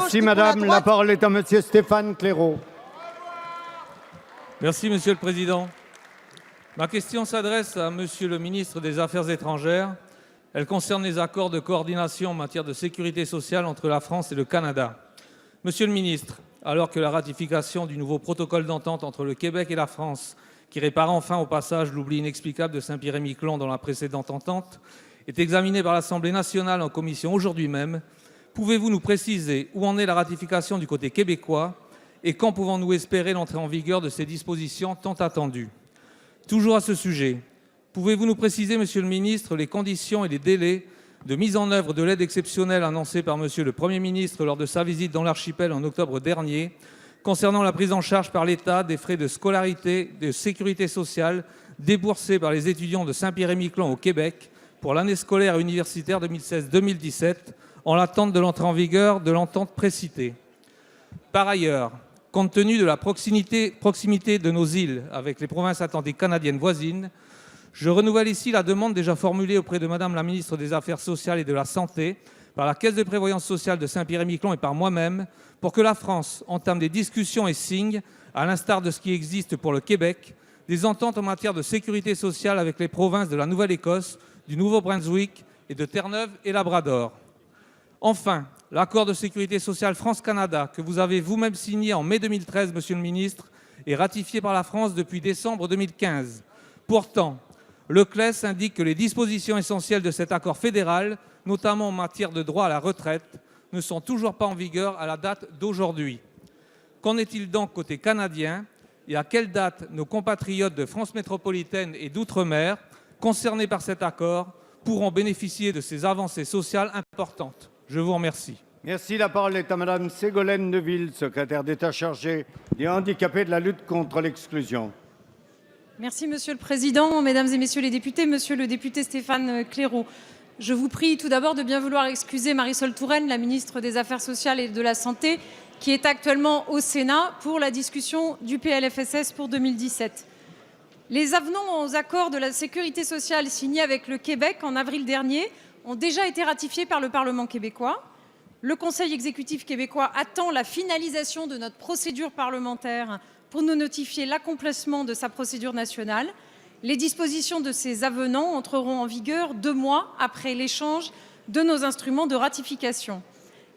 Merci madame. La parole est à monsieur Stéphane Claireau. Merci Monsieur le Président. Ma question s'adresse à Monsieur le ministre des Affaires étrangères. Elle concerne les accords de coordination en matière de sécurité sociale entre la France et le Canada. Monsieur le ministre, alors que la ratification du nouveau protocole d'entente entre le Québec et la France, qui répare enfin au passage l'oubli inexplicable de Saint-Pierre-et-Miquelon dans la précédente entente, est examinée par l'Assemblée nationale en commission aujourd'hui même, pouvez-vous nous préciser où en est la ratification du côté québécois et quand pouvons-nous espérer l'entrée en vigueur de ces dispositions tant attendues? Toujours à ce sujet, pouvez-vous nous préciser, Monsieur le ministre, les conditions et les délais de mise en œuvre de l'aide exceptionnelle annoncée par Monsieur le Premier ministre lors de sa visite dans l'archipel en octobre dernier, concernant la prise en charge par l'État des frais de scolarité, de sécurité sociale déboursés par les étudiants de Saint-Pierre-et-Miquelon au Québec pour l'année scolaire universitaire 2016-2017, en l'attente de l'entrée en vigueur de l'entente précitée. Par ailleurs, compte tenu de la proximité de nos îles avec les provinces atlantiques canadiennes voisines, je renouvelle ici la demande déjà formulée auprès de Madame la ministre des Affaires sociales et de la Santé, par la Caisse de prévoyance sociale de Saint-Pierre-et-Miquelon et par moi-même, pour que la France entame des discussions et signe, à l'instar de ce qui existe pour le Québec, des ententes en matière de sécurité sociale avec les provinces de la Nouvelle-Écosse, du Nouveau-Brunswick et de Terre-Neuve et Labrador. Enfin, l'accord de sécurité sociale France-Canada, que vous avez vous-même signé en mai 2013, Monsieur le ministre, est ratifié par la France depuis décembre 2015. Pourtant, le CLES indique que les dispositions essentielles de cet accord fédéral, notamment en matière de droit à la retraite, ne sont toujours pas en vigueur à la date d'aujourd'hui. Qu'en est-il donc côté canadien et à quelle date nos compatriotes de France métropolitaine et d'outre-mer, concernés par cet accord, pourront bénéficier de ces avancées sociales importantes? Je vous remercie. Merci. La parole est à madame Ségolène Neuville, secrétaire d'État chargée des handicapés, de la lutte contre l'exclusion. Merci Monsieur le Président, Mesdames et Messieurs les députés, Monsieur le député Stéphane Claireau. Je vous prie tout d'abord de bien vouloir excuser Marisol Touraine, la ministre des Affaires sociales et de la Santé, qui est actuellement au Sénat pour la discussion du PLFSS pour 2017. Les avenants aux accords de la sécurité sociale signés avec le Québec en avril dernier ont déjà été ratifiés par le Parlement québécois. Le Conseil exécutif québécois attend la finalisation de notre procédure parlementaire pour nous notifier l'accomplissement de sa procédure nationale. Les dispositions de ces avenants entreront en vigueur 2 mois après l'échange de nos instruments de ratification.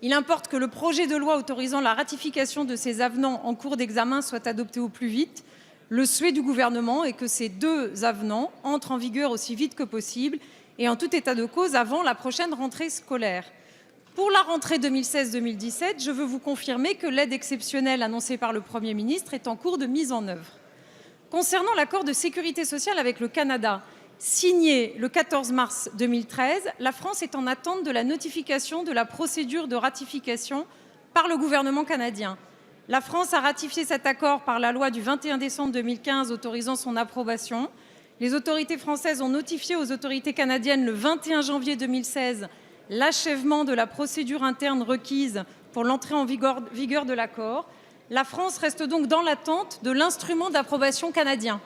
Il importe que le projet de loi autorisant la ratification de ces avenants en cours d'examen soit adopté au plus vite. Le souhait du gouvernement est que ces 2 avenants entrent en vigueur aussi vite que possible et en tout état de cause avant la prochaine rentrée scolaire. Pour la rentrée 2016-2017, je veux vous confirmer que l'aide exceptionnelle annoncée par le Premier ministre est en cours de mise en œuvre. Concernant l'accord de sécurité sociale avec le Canada, signé le 14 mars 2013, la France est en attente de la notification de la procédure de ratification par le gouvernement canadien. La France a ratifié cet accord par la loi du 21 décembre 2015 autorisant son approbation. Les autorités françaises ont notifié aux autorités canadiennes le 21 janvier 2016 l'achèvement de la procédure interne requise pour l'entrée en vigueur de l'accord. La France reste donc dans l'attente de l'instrument d'approbation canadien.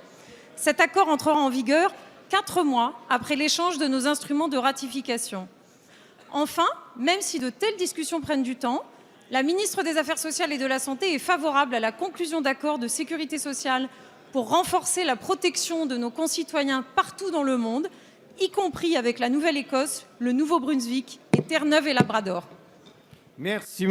Cet accord entrera en vigueur 4 mois après l'échange de nos instruments de ratification. Enfin, même si de telles discussions prennent du temps, la ministre des Affaires sociales et de la Santé est favorable à la conclusion d'accords de sécurité sociale pour renforcer la protection de nos concitoyens partout dans le monde, y compris avec la Nouvelle-Écosse, le Nouveau-Brunswick et Terre-Neuve et Labrador. Merci.